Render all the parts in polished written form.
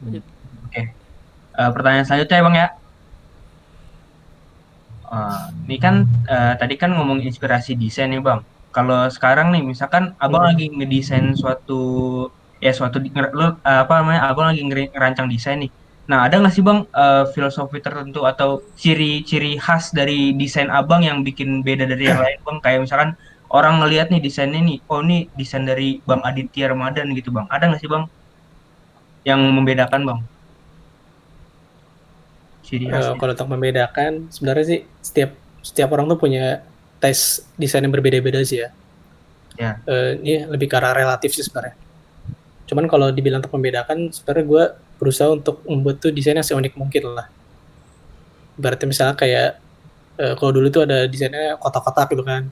Lanjut. Oke. Pertanyaan selanjutnya ya Bang ya. Ini kan tadi kan ngomong inspirasi desain nih Bang. Kalau sekarang nih misalkan Abang Hmm. lagi ngedesain suatu apa namanya Abang lagi ngerancang desain nih. Nah, ada nggak sih Bang filosofi tertentu atau ciri-ciri khas dari desain Abang yang bikin beda dari yang lain Bang? Kayak misalkan orang ngelihat nih desainnya nih, oh ini desain dari Bang Aditya Ramadan gitu Bang. Ada nggak sih Bang yang membedakan Bang? Ciri khasnya. Kalau untuk membedakan, sebenarnya sih setiap orang tuh punya taste desain yang berbeda-beda sih ya. Ya. Ini lebih ke arah relatif sih sebenarnya. Cuman kalau dibilang untuk membedakan, sebenarnya gue berusaha untuk membuat tuh desain yang seunik mungkin lah. Berarti misalnya kayak kalau dulu tuh ada desainnya kotak-kotak gitu kan,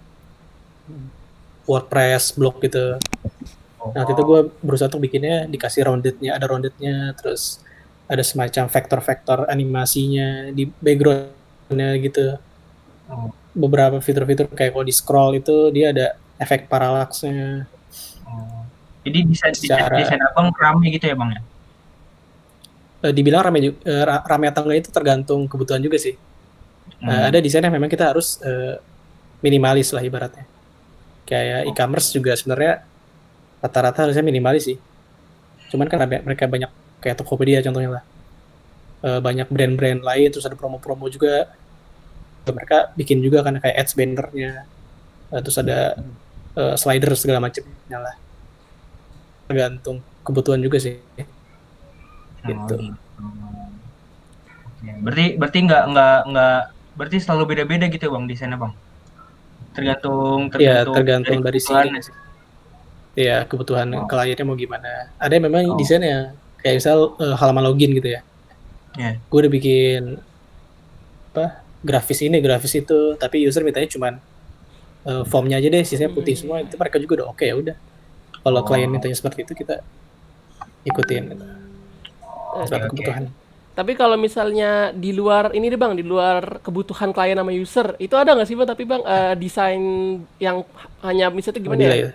WordPress, blog gitu. Nah, waktu itu gue Oh. berusaha untuk bikinnya dikasih roundednya, ada roundednya, terus ada semacam vektor-vektor animasinya di backgroundnya gitu. Oh. Beberapa fitur-fitur kayak kalau di scroll itu dia ada efek paralaksnya Oh. Jadi desain desain desain secara abang rame gitu ya bang ya? dibilang rame atau enggak itu tergantung kebutuhan juga sih. Ada Hmm. desain yang memang kita harus minimalis lah ibaratnya. Kayak Oh. e-commerce juga sebenarnya rata-rata harusnya minimalis sih. Cuman kan mereka banyak kayak Tokopedia contohnya lah. Banyak brand-brand lain terus ada promo-promo juga. Mereka bikin juga kan kayak ads bannernya, terus ada slider segala macamnya lah. Tergantung kebutuhan juga sih Oh gitu. gitu. Oke. Berarti berarti nggak berarti selalu beda-beda gitu ya bang desainnya bang? Tergantung Ya tergantung dari tergantung dari si kebutuhan. ininya sih. Ya kebutuhan Oh. kliennya mau gimana. Ada yang memang Oh. desainnya kayak misal halaman login gitu ya. Ya. Gue udah bikin apa grafis ini, grafis itu, tapi user mintanya cuman formnya aja deh, sisanya putih semua. Itu mereka juga udah oke ya udah. Kalau klien Oh. mintanya seperti itu kita ikutin gitu. Oke Sesuatu oke. kebutuhan. Tapi kalau misalnya di luar ini deh bang, di luar kebutuhan klien sama user, itu ada nggak sih bang? Tapi bang desain yang hanya misalnya Mau gimana ya, delay ya.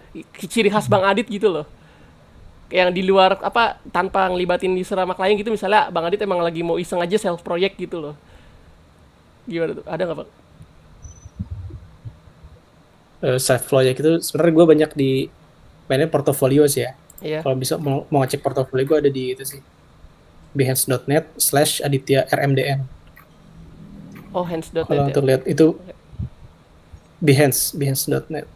ciri khas bang Adit gitu loh. Yang di luar apa tanpa ngelibatin user sama klien gitu, misalnya bang Adit emang lagi mau iseng aja self project gitu loh. Gimana tuh? Ada nggak bang? Self project itu sebenarnya gue banyak di mainin portofolio sih ya. Iya. Kalau bisa mau ngecek portofolio gue ada di itu sih. Behance.net/Aditya RMDN. Oh hands.net Kalau ya. untuk lihat itu Behance.net.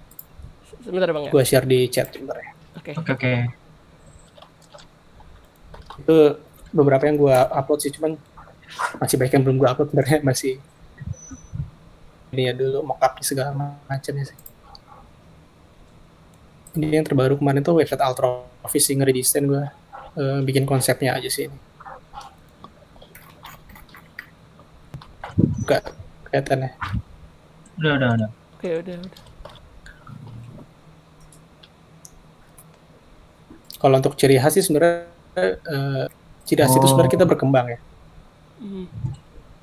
Sebentar bang ya. Gue share di chat sebenarnya. Oke. Oke oke. Itu beberapa yang gue upload sih, cuman masih banyak yang belum gue upload sebenarnya, masih ini ya dulu mockupnya segala macamnya sih. Ini yang terbaru kemarin tuh website Ultra Office sih ngeredesain gue, bikin konsepnya aja sih ini. Buka kelihatannya. Udah. Oke udah. Kalau untuk ciri khas sih sebenarnya ciri khas itu sebenarnya kita Oh. berkembang ya.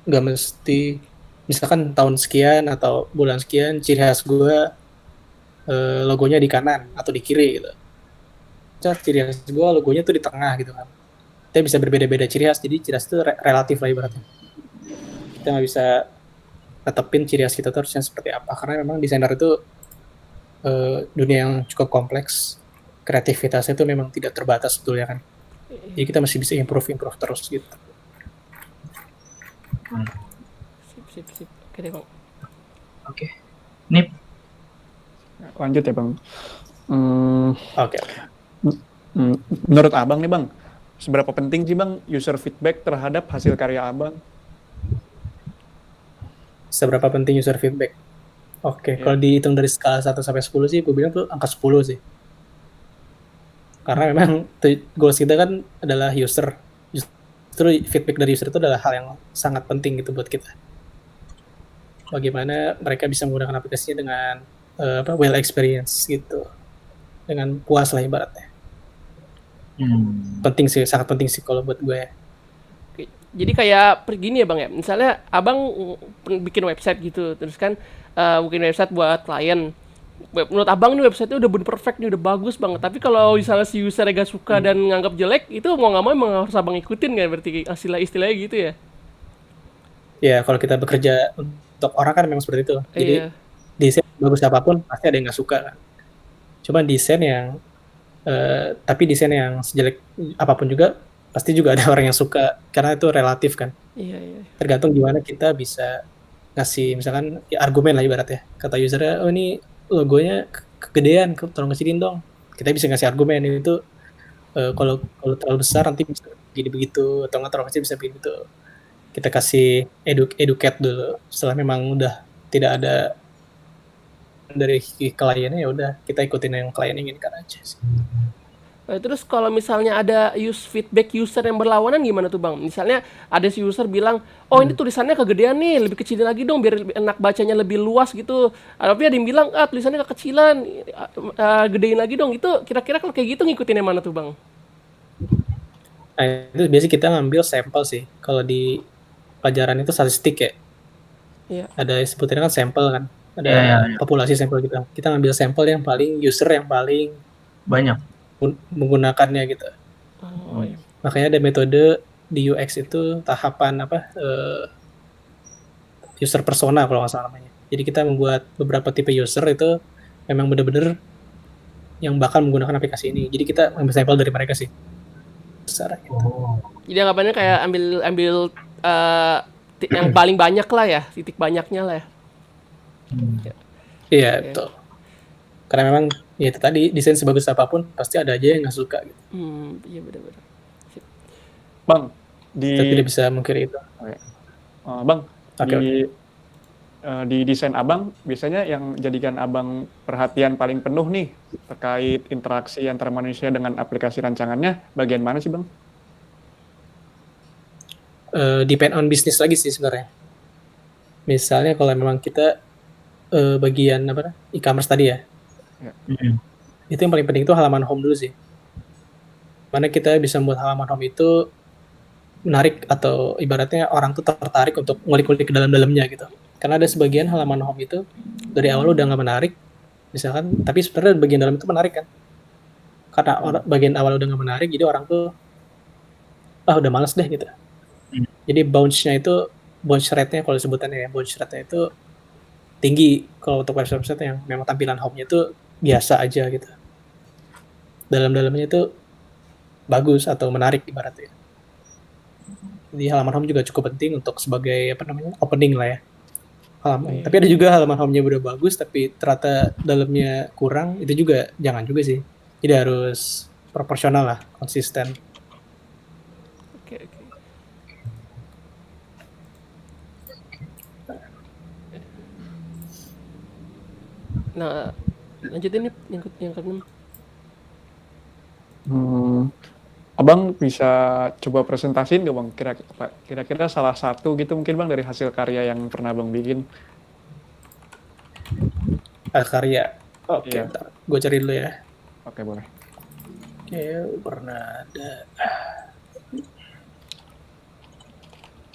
Nggak mesti misalkan tahun sekian atau bulan sekian ciri khas gue logonya di kanan atau di kiri gitu. Ciri khas gue logonya tuh di tengah gitu kan. Kita bisa berbeda-beda ciri khas, jadi ciri khas itu relatif lah ibaratnya. Kita nggak bisa tetepin ciri khas kita tuh harusnya seperti apa, karena memang desainer itu dunia yang cukup kompleks, kreativitasnya itu memang tidak terbatas sebetulnya kan. Jadi kita masih bisa improve terus gitu. Hmm. Sip. Oke deh bang. Oke. Ini Lanjut ya bang. Hmm, Oke. menurut abang nih bang, seberapa penting sih bang user feedback terhadap hasil karya abang? Seberapa penting user feedback? Oke, Ya. kalau dihitung dari skala 1 sampai 10 sih, gue bilang tuh angka 10 sih. Karena memang goals kita kan adalah user. Justru feedback dari user itu adalah hal yang sangat penting gitu buat kita. Bagaimana mereka bisa menggunakan aplikasinya dengan well experience gitu. Dengan puas lah ibaratnya. Penting sih, sangat penting sih kalau buat gue. Oke. Jadi kayak gini ya bang ya, misalnya abang bikin website gitu, terus kan bikin website buat klien. Menurut abang nih website-nya udah bener perfect nih, udah bagus banget. Tapi kalau misalnya si user gak suka dan nganggap jelek, itu mau nggak mau emang harus abang ikutin kan berarti istilahnya gitu ya? Ya kalau kita bekerja untuk orang kan memang seperti itu. Jadi Iya, desain bagus apapun pasti ada yang nggak suka kan. Cuman desain yang tapi desain yang sejelek apapun juga pasti juga ada orang yang suka karena itu relatif kan. iya, iya. Tergantung gimana kita bisa ngasih misalkan ya, argumen lah ibaratnya. Kata usernya, oh ini logonya kegedean, tolong kecilin dong. Kita bisa ngasih argumen itu kalau kalau terlalu besar nanti bisa begini begitu atau nggak terlalu kecil bisa begitu. Kita kasih educate dulu. Setelah memang udah tidak ada dari kliennya ya udah kita ikutin yang klien inginkan aja sih. Terus kalau misalnya ada feedback user yang berlawanan gimana tuh bang? Misalnya ada si user bilang, oh ini tulisannya kegedean nih, lebih kecilin lagi dong biar enak bacanya lebih luas gitu. Tapi ada yang bilang, tulisannya kekecilan, gedein lagi dong. Itu kira-kira kalau kayak gitu ngikutin yang mana tuh bang? Nah itu biasanya kita ngambil sampel sih. Kalau di pelajaran itu statistik ya. Iya. Ada sebutannya kan sampel kan. Ada Iya, iya, iya. populasi sampel kita. Kita ngambil sampel yang paling user yang paling Banyak. menggunakannya gitu. Oh, iya. Makanya ada metode di UX itu tahapan user persona kalau nggak salah namanya. Jadi kita membuat beberapa tipe user itu memang benar-benar yang bakal menggunakan aplikasi ini. Jadi kita ambil sampel dari mereka sih. Besar gitu. Jadi anggapannya kayak ambil yang paling banyak lah ya, titik banyaknya lah ya. Iya, Oke. betul. Karena memang ya itu tadi desain sebagus apapun pasti ada aja yang nggak suka gitu. Iya benar-benar. Bang, Kita tidak bisa mengkiri itu. Bang, Oke. di desain abang biasanya yang jadikan abang perhatian paling penuh nih terkait interaksi antara manusia dengan aplikasi rancangannya bagian mana sih bang? Depend on bisnis lagi sih sebenarnya. Misalnya kalau memang kita bagian e-commerce tadi ya, itu yang paling penting itu halaman home dulu sih. Mana kita bisa membuat halaman home itu menarik atau ibaratnya orang tuh tertarik untuk ngulik-ngulik ke dalam-dalamnya gitu. Karena ada sebagian halaman home itu dari awal udah nggak menarik, misalkan, tapi sebenarnya bagian dalam itu menarik kan. Karena bagian awal udah nggak menarik, jadi orang tuh udah males deh gitu. Jadi bounce rate-nya kalau sebutannya ya, bounce rate-nya itu tinggi kalau untuk website-website yang memang tampilan home-nya itu biasa aja gitu. Dalam-dalamnya itu bagus atau menarik ibaratnya. Jadi halaman home juga cukup penting untuk sebagai opening lah ya. Halaman. Tapi ada juga halaman home-nya udah bagus tapi ternyata dalamnya kurang, itu juga jangan juga sih. Jadi harus proporsional lah, konsisten. Oke. Nah, lanjutin nih yang ke-6. Abang bisa coba presentasiin nggak bang? Kira-kira salah satu gitu mungkin bang dari hasil karya yang pernah abang bikin? Karya. Oke, Iya. bentar. Gue cari dulu ya. Oke boleh. Oke, pernah ada.